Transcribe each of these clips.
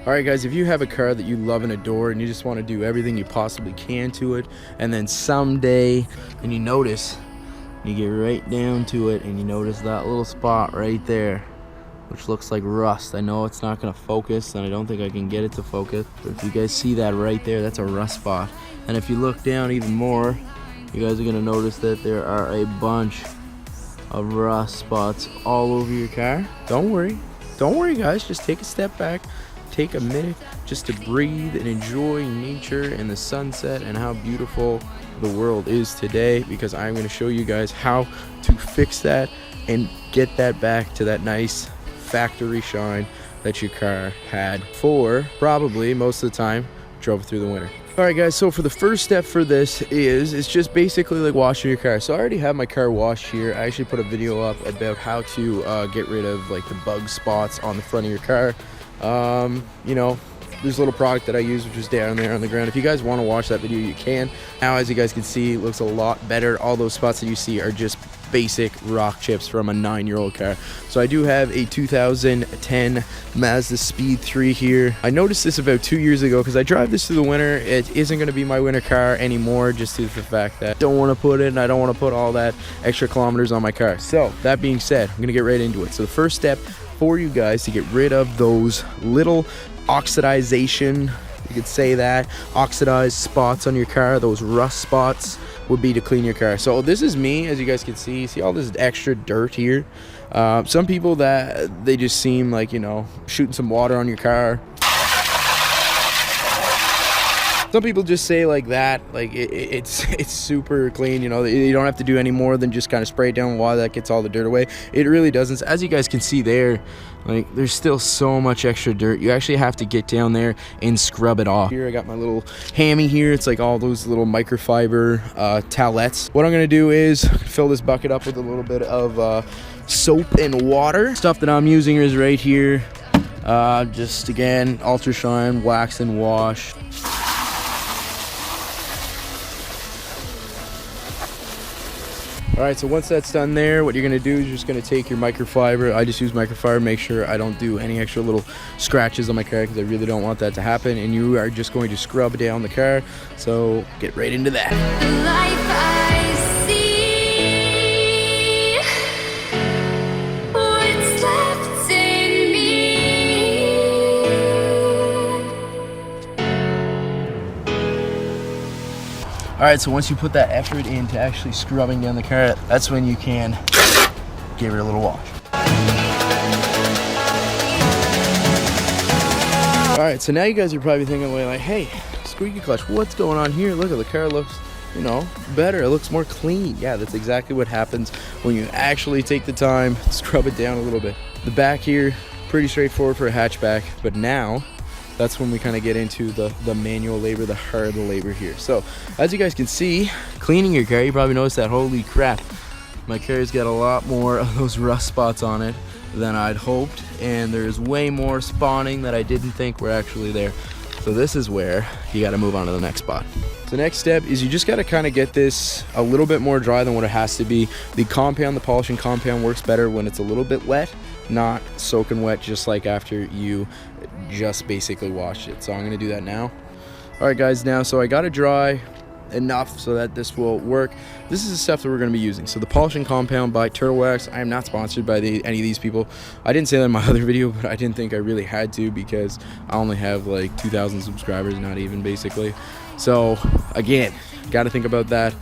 Alright guys, if you have a car that you love and adore and you just want to do everything you possibly can to it, and then someday, and you notice, you get right down to it and you notice that little spot right there, which looks like rust. I know it's not going to focus, and I don't think I can get it to focus, but if you guys see that right there, that's a rust spot. And if you look down even more, you guys are going to notice that there are a bunch of rust spots all over your car. Don't worry guys, just take a step back. Take a minute just to breathe and enjoy nature and the sunset and how beautiful the world is today, because I'm going to show you guys how to fix that and get that back to that nice factory shine that your car had for probably most of the time drove through the winter. Alright guys, so for the first step for this is it's just basically like washing your car. So I already have my car washed here. I actually put a video up about how to get rid of like the bug spots on the front of your car. You know, there's a little product that I use which is down there on the ground. If you guys want to watch that video, you can. Now, as you guys can see, it looks a lot better. All those spots that you see are just basic rock chips from a 9-year-old car. So I do have a 2010 Mazda Speed 3 here. I noticed this about 2 years ago because I drive this through the winter. It isn't going to be my winter car anymore, just due to the fact that I don't want to put it, and I don't want to put all that extra kilometers on my car. So that being said, I'm going to get right into it. So the first step for you guys to get rid of those little oxidization, you could say that, oxidized spots on your car, those rust spots, would be to clean your car. So this is me, as you guys can see all this extra dirt here. Some people that they just seem like, you know, shooting some water on your car. Some people just say like that, like it's super clean, you know, you don't have to do any more than just kind of spray it down with water that gets all the dirt away. It really doesn't. As you guys can see there, like there's still so much extra dirt. You actually have to get down there and scrub it off. Here I got my little hammy here. It's like all those little microfiber towelettes. What I'm gonna do is fill this bucket up with a little bit of soap and water. Stuff that I'm using is right here. Just again, Ultra Shine Wax and Wash. Alright, so once that's done there, what you're going to do is you're just going to take your microfiber. I just use microfiber, make sure I don't do any extra little scratches on my car because I really don't want that to happen. And you are just going to scrub down the car. So get right into that. Alright, so once you put that effort into actually scrubbing down the car, that's when you can give it a little wash. Alright, so now you guys are probably thinking like, hey, squeaky clutch, what's going on here? Look at the car looks, you know, better. It looks more clean. Yeah, that's exactly what happens when you actually take the time to scrub it down a little bit. The back here, pretty straightforward for a hatchback, but now that's when we kind of get into the manual labor, the hard labor here. So as you guys can see, cleaning your car, you probably noticed that, holy crap, my car's got a lot more of those rust spots on it than I'd hoped, and there's way more spawning that I didn't think were actually there. So this is where you got to move on to the next spot. The next step is you just got to kind of get this a little bit more dry than what it has to be. The compound, the polishing compound, works better when it's a little bit wet, not soaking wet just like after you just basically washed it. So I'm going to do that now. Alright guys, now so I got it dry enough so that this will work. This is the stuff that we're going to be using. So the polishing compound by Turtle Wax. I am not sponsored by any of these people. I didn't say that in my other video, but I didn't think I really had to because I only have like 2,000 subscribers, not even, basically. So again, got to think about that.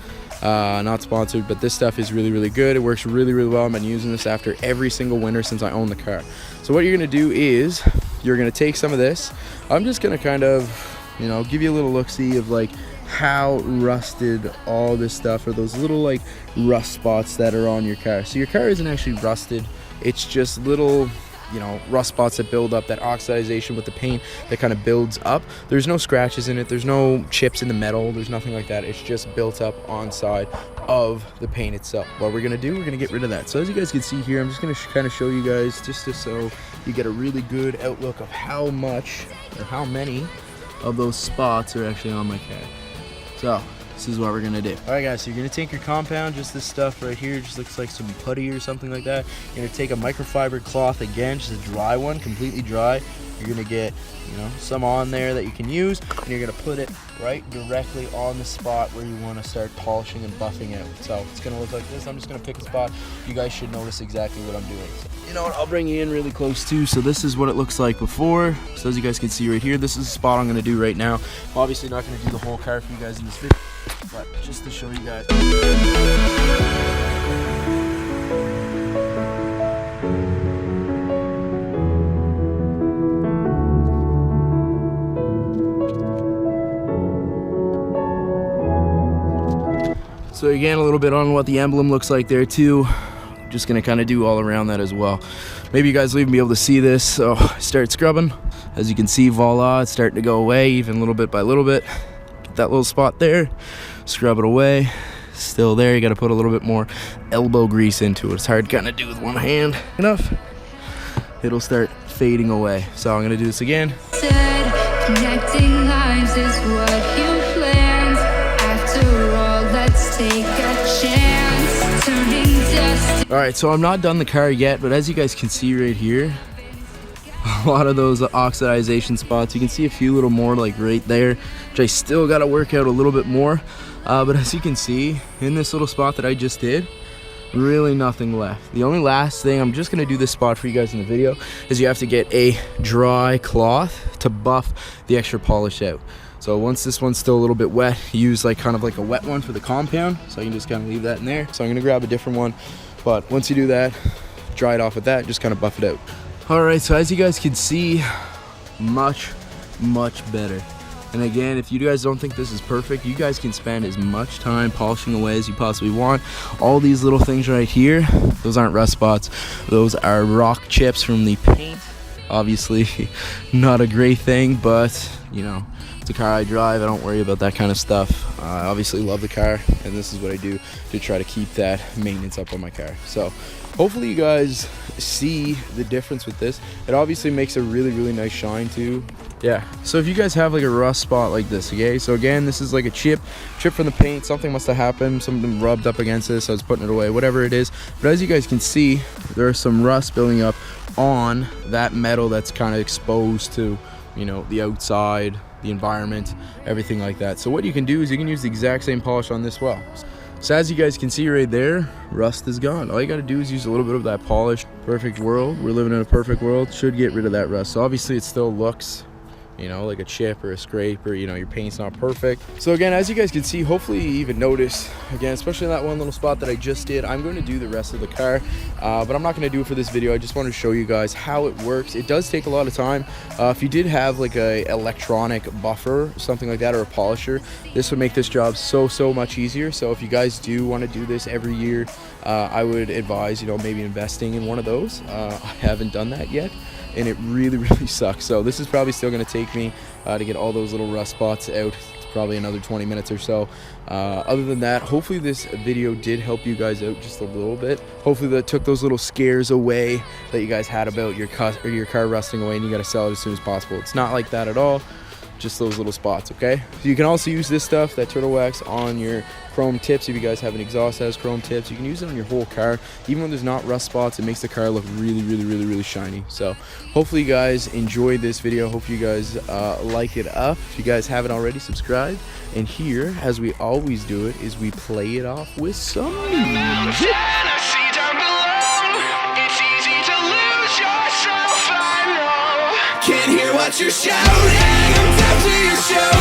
Not sponsored, but this stuff is really good. It works really well. I've been using this after every single winter since I own the car. So what you're going to do is you're going to take some of this. I'm just going to kind of, you know, give you a little look-see of like how rusted all this stuff, or those little like rust spots that are on your car. So your car isn't actually rusted, it's just little, you know, rust spots that build up, that oxidization with the paint that kind of builds up. There's no scratches in it, there's no chips in the metal, there's nothing like that. It's just built up on side of the paint itself. What we're gonna do, we're gonna get rid of that. So as you guys can see here, I'm just gonna kind of show you guys just so you get a really good outlook of how much or how many of those spots are actually on my car. So this is what we're gonna do. All right guys, so you're gonna take your compound, just this stuff right here, just looks like some putty or something like that. You're gonna take a microfiber cloth again, just a dry one, completely dry. You're gonna get, you know, some on there that you can use, and you're gonna put it right directly on the spot where you want to start polishing and buffing out. So it's gonna look like this. I'm just gonna pick a spot. You guys should notice exactly what I'm doing. So, you know what, I'll bring you in really close too. So this is what it looks like before. So as you guys can see right here, this is the spot I'm gonna do right now. I'm obviously not gonna do the whole car for you guys in this video, but just to show you guys. So again, a little bit on what the emblem looks like there too. Just gonna kind of do all around that as well. Maybe you guys will even be able to see this. So I start scrubbing. As you can see, voila, it's starting to go away even little bit by little bit. Get that little spot there, scrub it away. Still there, you gotta put a little bit more elbow grease into it. It's hard to kind of do with one hand. Enough, it'll start fading away. So I'm gonna do this again. Connecting lives is what you planned. After all, let's take a chance. Turning dust. All right, so I'm not done the car yet, but as you guys can see right here, a lot of those oxidization spots, you can see a few little more like right there, which I still got to work out a little bit more. But as you can see in this little spot that I just did, really nothing left. The only last thing, I'm just going to do this spot for you guys in the video, is you have to get a dry cloth to buff the extra polish out. So once this one's still a little bit wet, use like kind of like a wet one for the compound. So I can just kind of leave that in there. So I'm gonna grab a different one. But once you do that, dry it off with that, just kind of buff it out. All right, so as you guys can see, much better. And again, if you guys don't think this is perfect, you guys can spend as much time polishing away as you possibly want. All these little things right here, those aren't rust spots. Those are rock chips from the paint. Obviously, not a great thing, but you know, it's a car I drive. I don't worry about that kind of stuff. I obviously love the car, and this is what I do to try to keep that maintenance up on my car. So hopefully you guys see the difference with this. It obviously makes a really nice shine too. Yeah, so if you guys have like a rust spot like this, okay, so again, this is like a chip from the paint. Something must have happened, something rubbed up against this, so I was putting it away, whatever it is. But as you guys can see, there's some rust building up on that metal that's kind of exposed to, you know, the outside, the environment, everything like that. So what you can do is you can use the exact same polish on this well. So as you guys can see right there, rust is gone. All you gotta do is use a little bit of that polish. Perfect world, we're living in a perfect world, should get rid of that rust. So obviously it still looks, you know, like a chip or a scrape, or, you know, your paint's not perfect. So again, as you guys can see, hopefully you even notice, again, especially in that one little spot that I just did, I'm going to do the rest of the car, but I'm not going to do it for this video. I just want to show you guys how it works. It does take a lot of time. If you did have like a electronic buffer, something like that, or a polisher, this would make this job so much easier. So if you guys do want to do this every year, I would advise, you know, maybe investing in one of those. I haven't done that yet, and it really sucks. So this is probably still going to take me to get all those little rust spots out. It's probably another 20 minutes or so. Other than that, hopefully this video did help you guys out just a little bit. Hopefully that took those little scares away that you guys had about your car rusting away and you got to sell it as soon as possible. It's not like that at all. Just those little spots, okay? So you can also use this stuff, that turtle wax, on your chrome tips. If you guys have an exhaust that has chrome tips, you can use it on your whole car. Even when there's not rust spots, it makes the car look really shiny. So hopefully you guys enjoyed this video. Hope you guys like it up. If you guys haven't already, subscribe. And here, as we always do it, is we play it off with some music. Can't hear what you're shouting, I'm deaf to your show.